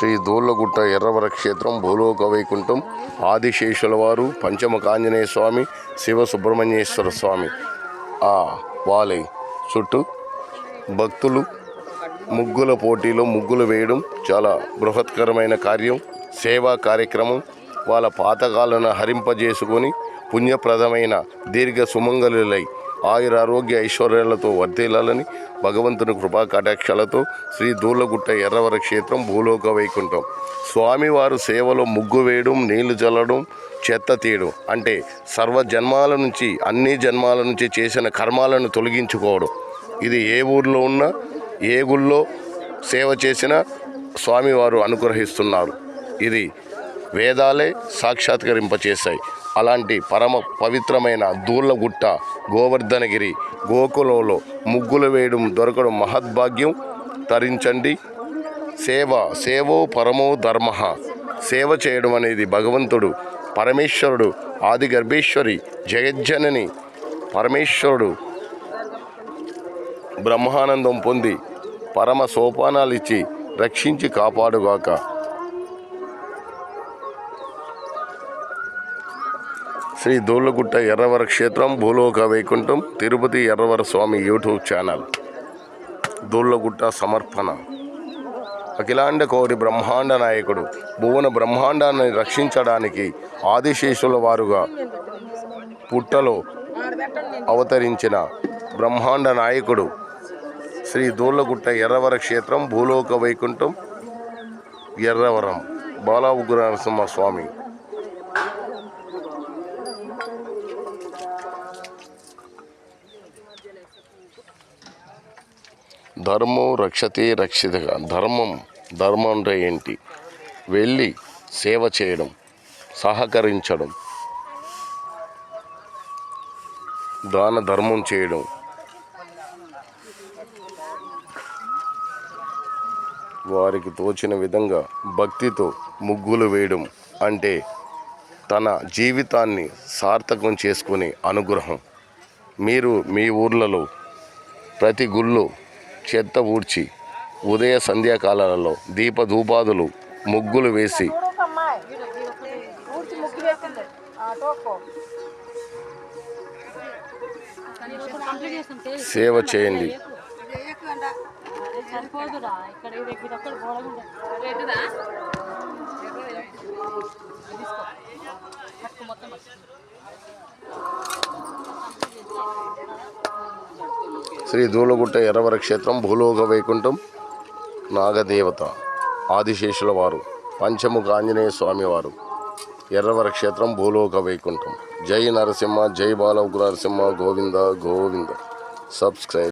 శ్రీ దూళ్ళగుట్ట ఎర్రవర క్షేత్రం భూలోక వైకుంఠం ఆదిశేషుల వారు పంచముఖాంజనేయ స్వామి శివ సుబ్రహ్మణ్యేశ్వర స్వామి వాళ్ళ చుట్టూ భక్తులు ముగ్గుల పోటీలో ముగ్గులు వేయడం చాలా బృహత్కరమైన కార్యం. సేవా కార్యక్రమం వాళ్ళ పాతకాలను హరింపజేసుకొని పుణ్యప్రదమైన దీర్ఘ సుమంగళులై ఆయురారోగ్య ఐశ్వర్యాలతో వర్ధిల్లాలని భగవంతుని కృపా కటాక్షాలతో శ్రీ దూళ్ళగుట్ట ఎర్రవర క్షేత్రం భూలోక వైకుంఠం. స్వామివారు సేవలో ముగ్గు వేయడం, నీళ్లు చల్లడం, చెత్త తీయడం అంటే సర్వ జన్మాల నుంచి అన్ని జన్మాల నుంచి చేసిన కర్మాలను తొలగించుకోవడం. ఇది ఏ ఊర్లో ఉన్నా ఏ గుళ్ళో సేవ చేసినా స్వామివారు అనుగ్రహిస్తున్నారు. ఇది వేదాలే సాక్షాత్కరింపచేశాయి. అలాంటి పరమ పవిత్రమైన దూళ్ళగుట్ట గోవర్ధనగిరి గోకులంలో ముగ్గులు వేయడం దొరకడం మహద్భాగ్యం. తరించండి. సేవో పరమో ధర్మ. సేవ చేయడం అనేది భగవంతుడు పరమేశ్వరుడు ఆది గర్భేశ్వరి జగజ్జనని పరమేశ్వరుడు బ్రహ్మానందం పొంది పరమ సోపానాలు ఇచ్చి రక్షించి కాపాడుగాక. శ్రీ దూళ్ళగుట్ట ఎర్రవర క్షేత్రం భూలోక వైకుంఠం తిరుపతి ఎర్రవర స్వామి యూట్యూబ్ ఛానల్. దూళ్ళగుట్ట సమర్పణ. అఖిలాండ కోటి బ్రహ్మాండ నాయకుడు భువన బ్రహ్మాండాన్ని రక్షించడానికి ఆదిశేషుల వారుగా పుట్టలో అవతరించిన బ్రహ్మాండ నాయకుడు శ్రీ దూళ్ళగుట్ట ఎర్రవర క్షేత్రం భూలోక వైకుంఠం ఎర్రవరం బాల ఉగ్ర నరసింహ స్వామి. ధర్మం రక్షతే రక్షితగా. ధర్మం అంటే ఏంటి? వెళ్ళి సేవ చేయడం, సహకరించడం, దాన ధర్మం చేయడం, వారికి తోచిన విధంగా భక్తితో ముగ్గులు వేయడం అంటే తన జీవితాన్ని సార్థకం చేసుకునే అనుగ్రహం. మీరు మీ ఊర్లలో ప్రతి గుళ్ళో చెత్త ఊడ్చి ఉదయ సంధ్యాకాలాలలో దీపధూపాదులు ముగ్గులు వేసి సేవ చేయండి. శ్రీ దూళ్ళగుట్ట ఎర్రవర క్షేత్రం భూలోక వైకుంఠం నాగదేవత ఆదిశేషుల వారు పంచముఖ ఆంజనేయ స్వామి వారు ఎర్రవర క్షేత్రం భూలోక వైకుంఠం. జై నరసింహ, జై బాల ఉగ్ర నరసింహ, గోవింద గోవింద. సబ్స్క్రైబ్.